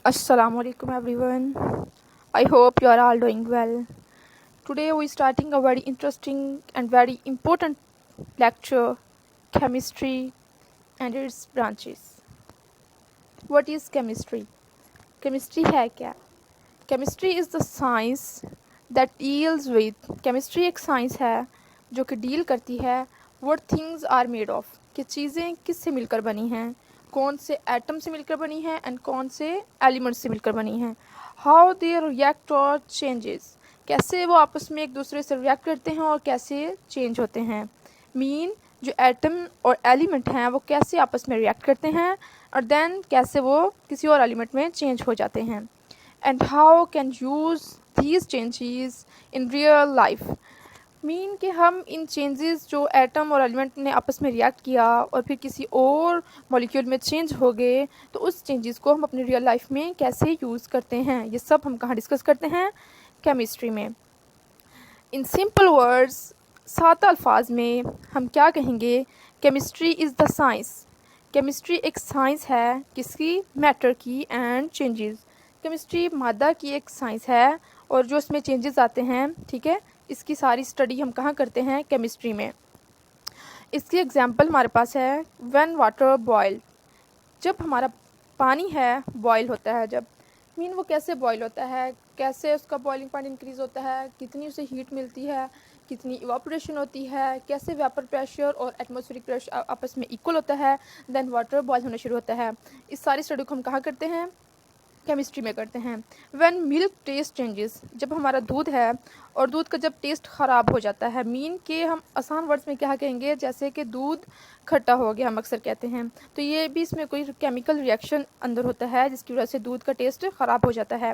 Assalamualaikum everyone. I hope you are all doing well. Today we starting a very interesting and very important lecture, chemistry and its branches. What is chemistry? Chemistry है क्या? Chemistry is the science that deals with chemistry एक science है जो कि deal करती है what things are made of कि चीज़ें किससे मिलकर बनी हैं, कौन से एटम से मिलकर बनी हैं एंड कौन से एलिमेंट से मिलकर बनी हैं, हाउ दे रिएक्ट और चेंजेस कैसे वो आपस में एक दूसरे से रिएक्ट करते हैं और कैसे चेंज होते हैं, मीन जो एटम और एलिमेंट हैं वो कैसे आपस में रिएक्ट करते हैं और देन कैसे वो किसी और एलिमेंट में चेंज हो जाते हैं and how can use these changes in real life mean कि हम इन चेंजेस जो एटम और एलिमेंट ने आपस में रिएक्ट किया और फिर किसी और मॉलिक्यूल में चेंज हो गए तो उस चेंजेस को हम अपनी रियल लाइफ में कैसे यूज़ करते हैं, ये सब हम कहाँ डिस्कस करते हैं, केमिस्ट्री में. इन सिंपल वर्ड्स, सादा अल्फाज में हम क्या कहेंगे, chemistry is the science. Chemistry एक साइंस है किसकी, मैटर की एंड चेंजेस. केमिस्ट्री मादा की एक साइंस है और जो इसमें चेंजेस आते हैं, ठीक है, इसकी सारी स्टडी हम कहाँ करते हैं, केमिस्ट्री में. इसकी एग्जांपल हमारे पास है व्हेन वाटर बॉयल. जब हमारा पानी है बॉयल होता है, जब मीन वो कैसे बॉयल होता है, कैसे उसका बॉइलिंग पॉइंट इंक्रीज़ होता है, कितनी उसे हीट मिलती है, कितनी इवापोरेशन होती है, कैसे वेपर प्रेशर और एटमॉस्फेरिक प्रेशर आपस में इक्वल होता है, देन वाटर बॉयल होना शुरू होता है. इस सारी स्टडी को हम कहाँ करते हैं, केमिस्ट्री में करते हैं. व्हेन मिल्क टेस्ट चेंजेस, जब हमारा दूध है और दूध का जब टेस्ट ख़राब हो जाता है, मीन के हम आसान वर्ड्स में क्या कहेंगे, जैसे कि दूध खट्टा हो गया हम अक्सर कहते हैं, तो ये भी इसमें कोई केमिकल रिएक्शन अंदर होता है जिसकी वजह से दूध का टेस्ट ख़राब हो जाता है.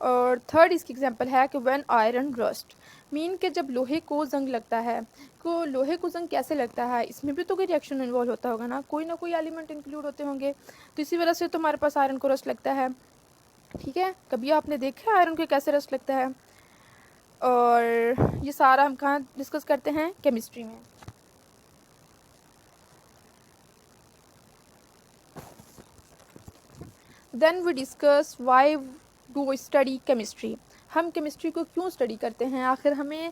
और थर्ड इसकी एग्जांपल है कि व्हेन आयरन रस्ट, मीन के जब लोहे को जंग लगता है, को लोहे को जंग कैसे लगता है, इसमें भी तो कोई रिएक्शन इन्वॉल्व होता होगा ना कोई एलिमेंट इंक्लूड होते होंगे, तो इसी वजह से तो हमारे पास आयरन को रस्ट लगता है. ठीक है, कभी आपने देखा है आयरन को कैसे रस्ट लगता है. और ये सारा हम कहाँ डिस्कस करते हैं, केमिस्ट्री में. Then we discuss why do we study chemistry. हम केमिस्ट्री को क्यों स्टडी करते हैं, आखिर हमें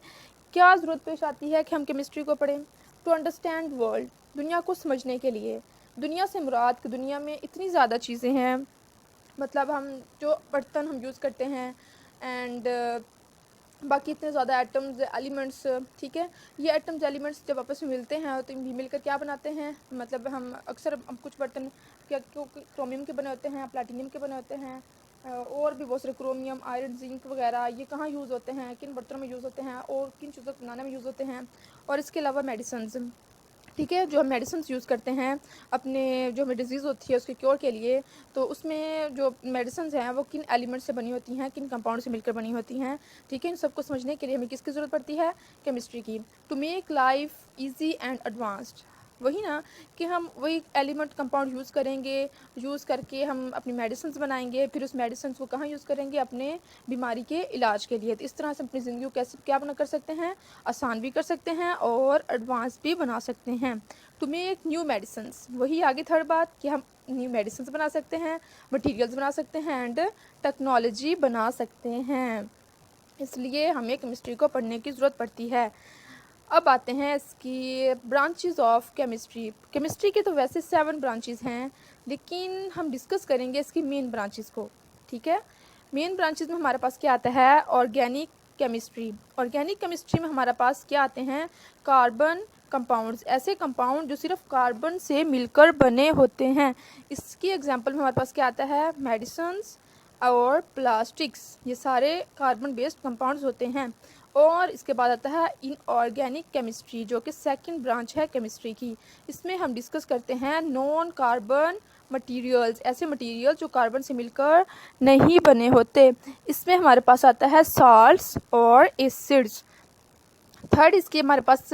क्या ज़रूरत पेश आती है कि हम केमिस्ट्री को पढ़ें. टू अंडरस्टैंड वर्ल्ड, दुनिया को समझने के लिए. दुनिया से मुराद कि दुनिया में इतनी ज़्यादा चीज़ें हैं, मतलब हम जो बर्तन हम यूज़ करते हैं एंड बाकी इतने ज़्यादा एटम्स एलिमेंट्स, ठीक है, ये एटम्स एलिमेंट्स जब आपस में मिलते हैं तो मिलकर क्या बनाते हैं, मतलब हम अक्सर कुछ बर्तन क्या क्रोमियम के बने होते हैं, प्लैटिनियम के बने होते हैं, और भी बहुत सारे क्रोमियम, आयरन, जिंक वगैरह, ये कहाँ यूज़ होते हैं, किन बर्तनों में यूज़ होते हैं और किन चीज़ों को बनाने में यूज़ होते हैं. और इसके अलावा मेडिसिन, ठीक है, जो हम मेडिसिन यूज़ करते हैं अपने जो हमें डिजीज़ होती है उसके क्योर के लिए, तो उसमें जो मेडिसिन हैं वो किन एलिमेंट से बनी होती हैं, किन कंपाउंड से मिलकर बनी होती हैं. ठीक है, इन सबको समझने के लिए हमें किसकी ज़रूरत पड़ती है, केमिस्ट्री की. To make life easy and advanced, वही ना कि हम वही एलिमेंट कंपाउंड यूज़ करेंगे, यूज़ करके हम अपनी मेडिसिन बनाएंगे, फिर उस मेडिसिन को कहाँ यूज़ करेंगे, अपने बीमारी के इलाज के लिए. तो इस तरह से अपनी ज़िंदगी को कैसे क्या बना कर सकते हैं, आसान भी कर सकते हैं और एडवांस भी बना सकते हैं. टू मेक न्यू मेडिसिन, वही आगे थर्ड बात कि हम न्यू मेडिसिन बना सकते हैं, मटीरियल्स बना सकते हैं एंड टेक्नोलॉजी बना सकते हैं. इसलिए हमें केमिस्ट्री को पढ़ने की ज़रूरत पड़ती है. अब आते हैं इसकी ब्रांचेस ऑफ केमिस्ट्री. केमिस्ट्री के तो वैसे 7 ब्रांचेस हैं, लेकिन हम डिस्कस करेंगे इसकी मेन ब्रांचेस को. ठीक है, मेन ब्रांचेस में हमारे पास क्या आता है, ऑर्गेनिक केमिस्ट्री. ऑर्गेनिक केमिस्ट्री में हमारे पास क्या आते हैं, कार्बन कंपाउंड्स, ऐसे कंपाउंड जो सिर्फ कार्बन से मिलकर बने होते हैं. इसकी एग्जांपल में हमारे पास क्या आता है, मेडिसिन्स और प्लास्टिक्स, ये सारे कार्बन बेस्ड कंपाउंड्स होते हैं. और इसके बाद आता है इनऑर्गेनिक केमिस्ट्री, जो कि सेकंड ब्रांच है केमिस्ट्री की. इसमें हम डिस्कस करते हैं नॉन कार्बन मटेरियल्स, ऐसे मटेरियल जो कार्बन से मिलकर नहीं बने होते. इसमें हमारे पास आता है साल्ट्स और एसिड्स. थर्ड इसके हमारे पास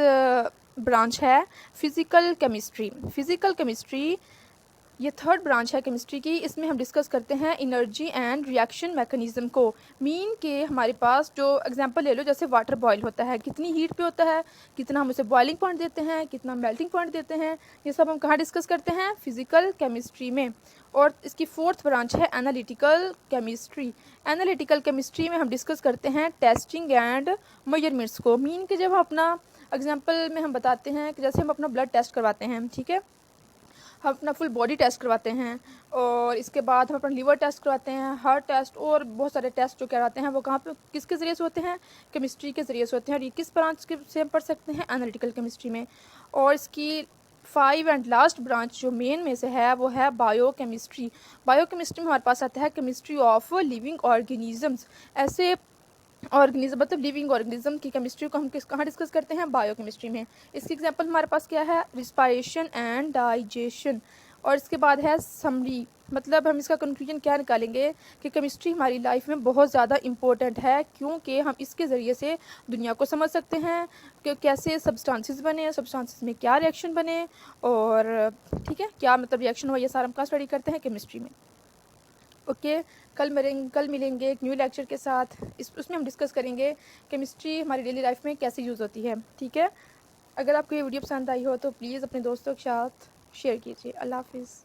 ब्रांच है फिज़िकल केमिस्ट्री. फिज़िकल केमिस्ट्री ये थर्ड ब्रांच है केमिस्ट्री की. इसमें हम डिस्कस करते हैं एनर्जी एंड रिएक्शन मैकेनिज़्म को. मीन के हमारे पास जो एग्जांपल ले लो, जैसे वाटर बॉयल होता है, कितनी हीट पे होता है, कितना हम उसे बॉइलिंग पॉइंट देते हैं, कितना मेल्टिंग पॉइंट देते हैं, ये सब हम कहाँ डिस्कस करते हैं, फिज़िकल केमिस्ट्री में. और इसकी फोर्थ ब्रांच है एनालिटिकल केमिस्ट्री। एनालिटिकल केमिस्ट्री में हम डिस्कस करते हैं टेस्टिंग एंड मेजरमेंट्स को। मीन के जब हम अपना एग्जांपल में हम बताते हैं कि जैसे हम अपना ब्लड टेस्ट करवाते हैं, ठीक है, हम अपना फुल बॉडी टेस्ट करवाते हैं और इसके बाद हम अपना लीवर टेस्ट करवाते हैं, हार्ट टेस्ट और बहुत सारे टेस्ट जो कराते हैं वो कहाँ पे किसके ज़रिए से होते हैं, केमिस्ट्री के ज़रिए से होते हैं। और ये किस ब्रांच के से हम पढ़ सकते हैं, एनालिटिकल केमिस्ट्री में। और इसकी 5 एंड लास्ट ब्रांच जो मेन में से है वो है बायोकेमिस्ट्री। बायोकेमिस्ट्री में हमारे पास आता है केमिस्ट्री ऑफ लिविंग ऑर्गेनिजम्स। ऐसे ऑर्गेनिज्म मतलब लिविंग ऑर्गेनिज्म की केमिस्ट्री को हम कहाँ डिस्कस करते हैं, बायोकेमिस्ट्री में। इसकी एग्जांपल हमारे पास क्या है, रिस्पायरेशन एंड डाइजेशन। और इसके बाद है समरी, मतलब हम इसका कंक्लूजन क्या निकालेंगे कि केमिस्ट्री हमारी लाइफ में बहुत ज़्यादा इम्पोर्टेंट है, क्योंकि हम इसके ज़रिए से दुनिया को समझ सकते हैं कि कैसे सब्सटेंसेस बने, सब्सटेंसेस में क्या रिएक्शन बने और ठीक है क्या मतलब रिएक्शन हुआ, ये सारा हम कहाँ स्टडी करते हैं, केमिस्ट्री में। ओके, कल मिलेंगे एक न्यू लेक्चर के साथ। उसमें हम डिस्कस करेंगे केमिस्ट्री हमारी डेली लाइफ में कैसे यूज़ होती है, ठीक है। अगर आपको ये वीडियो पसंद आई हो तो प्लीज़ अपने दोस्तों के साथ शेयर कीजिए। अल्लाह हाफिज़।